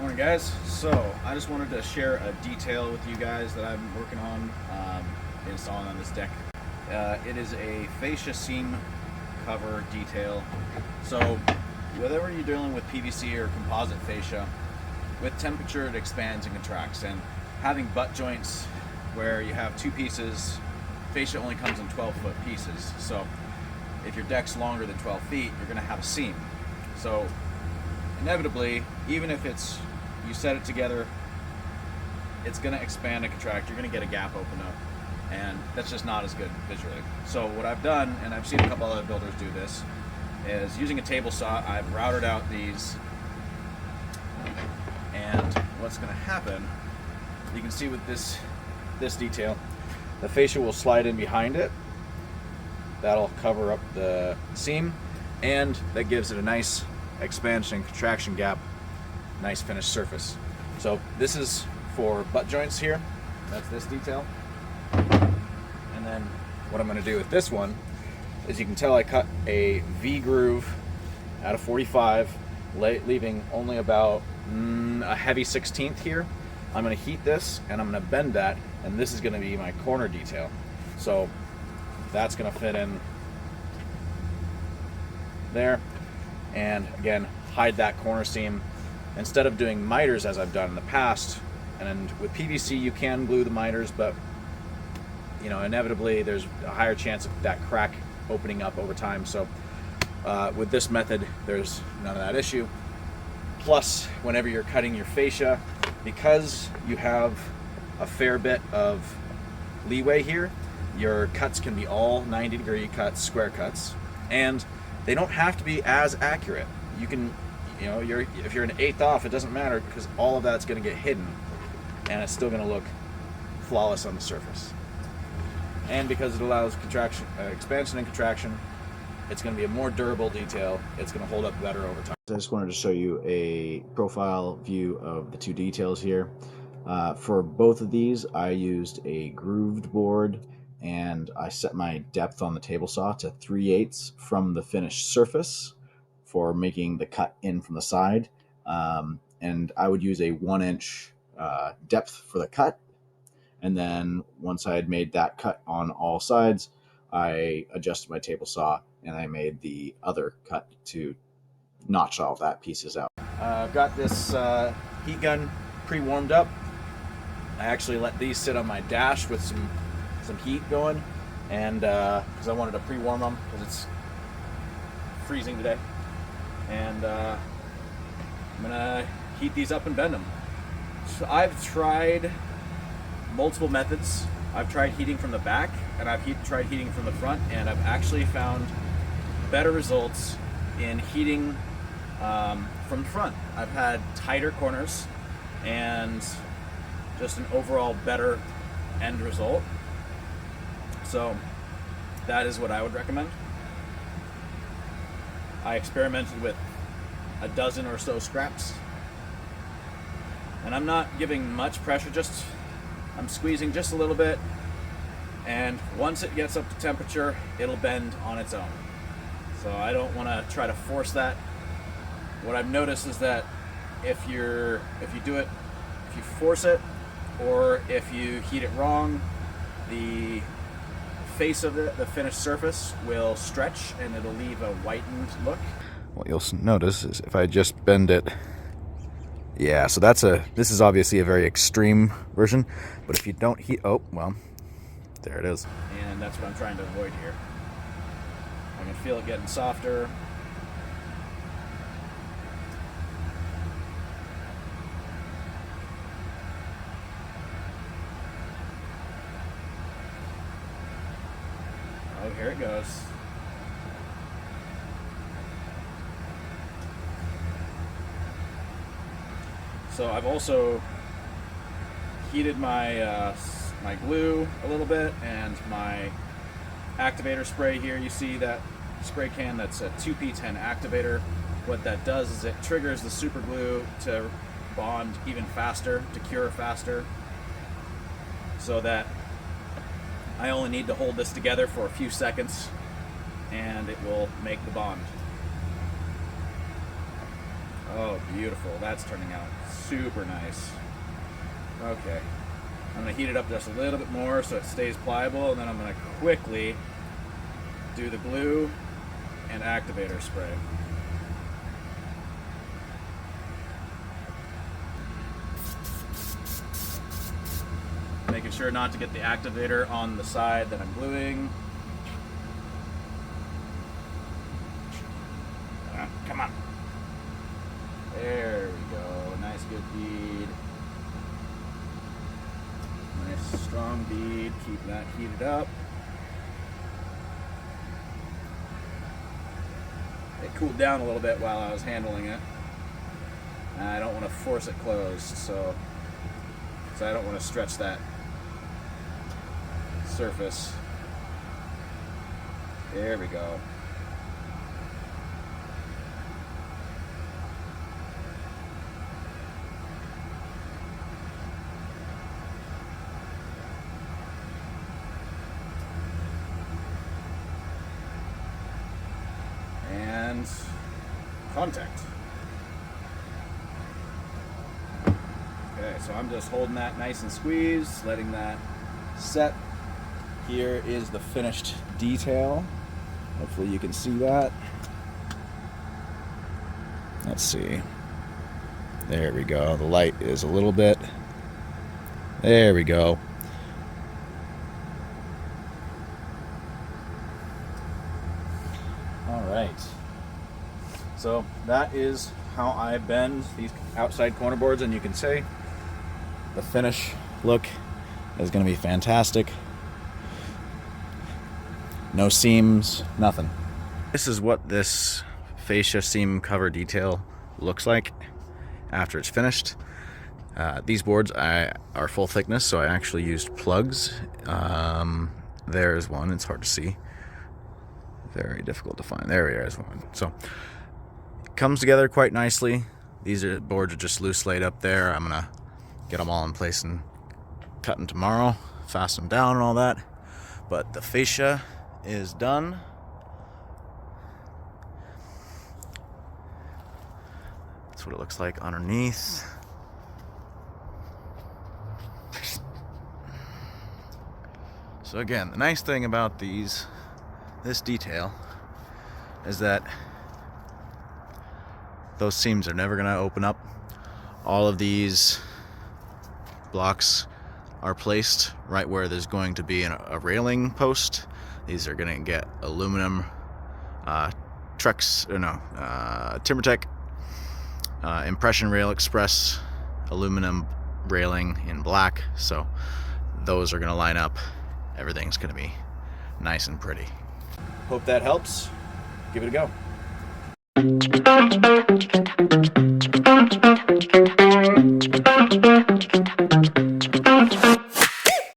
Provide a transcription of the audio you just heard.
Morning guys. So I just wanted to share a detail with you guys that I'm working on installing on this deck. It is a fascia seam cover detail. So whether you're dealing with PVC or composite fascia, with temperature it expands and contracts, and having butt joints where you have two pieces, fascia only comes in 12-foot pieces. So if your deck's longer than 12 feet, you're going to have a seam. So inevitably, even if you set it together, it's going to expand and contract. You're going to get a gap open up, and that's just not as good visually. So what I've done, and I've seen a couple other builders do this, is using a table saw, I've routed out these, and what's going to happen, you can see with this detail, the fascia will slide in behind it. That'll cover up the seam, and that gives it a nice expansion and contraction gap, nice finished surface. So this is for butt joints here. That's this detail. And then what I'm going to do with this one is, you can tell I cut a V groove out of 45, leaving only about a heavy 16th here. I'm going to heat this and I'm going to bend that, and this is going to be my corner detail. So that's going to fit in there, and again hide that corner seam. Instead of doing miters as I've done in the past, and with PVC you can glue the miters, but you know, inevitably there's a higher chance of that crack opening up over time. So with this method there's none of that issue. Plus, whenever you're cutting your fascia, because you have a fair bit of leeway here, your cuts can be all 90-degree cuts, square cuts, and they don't have to be as accurate. You can, you know, if you're an eighth off, it doesn't matter, because all of that's going to get hidden and it's still going to look flawless on the surface. And because it allows contraction, expansion and contraction, it's going to be a more durable detail. It's going to hold up better over time. I just wanted to show you a profile view of the two details here. For both of these, I used a grooved board, and I set my depth on the table saw to 3/8 from the finished surface for making the cut in from the side. And I would use a 1-inch depth for the cut. And then once I had made that cut on all sides, I adjusted my table saw and I made the other cut to notch all that pieces out. I've got this heat gun pre-warmed up. I actually let these sit on my dash with some heat going, and because I wanted to pre-warm them because it's freezing today. And I'm gonna heat these up and bend them. So I've tried multiple methods. I've tried heating from the back, and I've tried heating from the front, and I've actually found better results in heating from the front. I've had tighter corners and just an overall better end result. So that is what I would recommend. I experimented with a dozen or so scraps, and I'm not giving much pressure, just I'm squeezing just a little bit, and once it gets up to temperature, it'll bend on its own. So I don't want to try to force that. What I've noticed is that if you force it, or if you heat it wrong, the face of the finished surface will stretch and it'll leave a whitened look. What you'll notice is if I just bend it, yeah, so this is obviously a very extreme version, but if you don't heat, oh, well, there it is. And that's what I'm trying to avoid here. I can feel it getting softer. Oh, here it goes. So I've also heated my my glue a little bit, and my activator spray here. You see that spray can? That's a 2P10 activator. What that does is it triggers the super glue to bond even faster, to cure faster, so that I only need to hold this together for a few seconds and it will make the bond. Oh, beautiful. That's turning out super nice. Okay. I'm going to heat it up just a little bit more so it stays pliable, and then I'm going to quickly do the glue and activator spray. Making sure not to get the activator on the side that I'm gluing. Come on. There we go. Nice good bead. Nice strong bead. Keep that heated up. It cooled down a little bit while I was handling it. I don't want to force it closed, so I don't want to stretch that surface. There we go. And contact. Okay, so I'm just holding that nice and squeezed, letting that set. Here is the finished detail. Hopefully you can see that. Let's see. There we go. The light is a little bit. There we go. All right. So that is how I bend these outside corner boards, and you can see the finish look is going to be fantastic. No seams, nothing. This is what this fascia seam cover detail looks like after it's finished. These boards are full thickness, so I actually used plugs. There's one. It's hard to see. Very difficult to find. There is one. So it comes together quite nicely. These boards are just loose laid up there. I'm gonna get them all in place and cut them tomorrow, fasten them down and all that. But the fascia is done. That's what it looks like underneath. So again, the nice thing about this detail is that those seams are never going to open up. All of these blocks are placed right where there's going to be a railing post. These are going to get aluminum TimberTech Impression Rail Express aluminum railing in black. So those are going to line up. Everything's going to be nice and pretty. Hope that helps. Give it a go.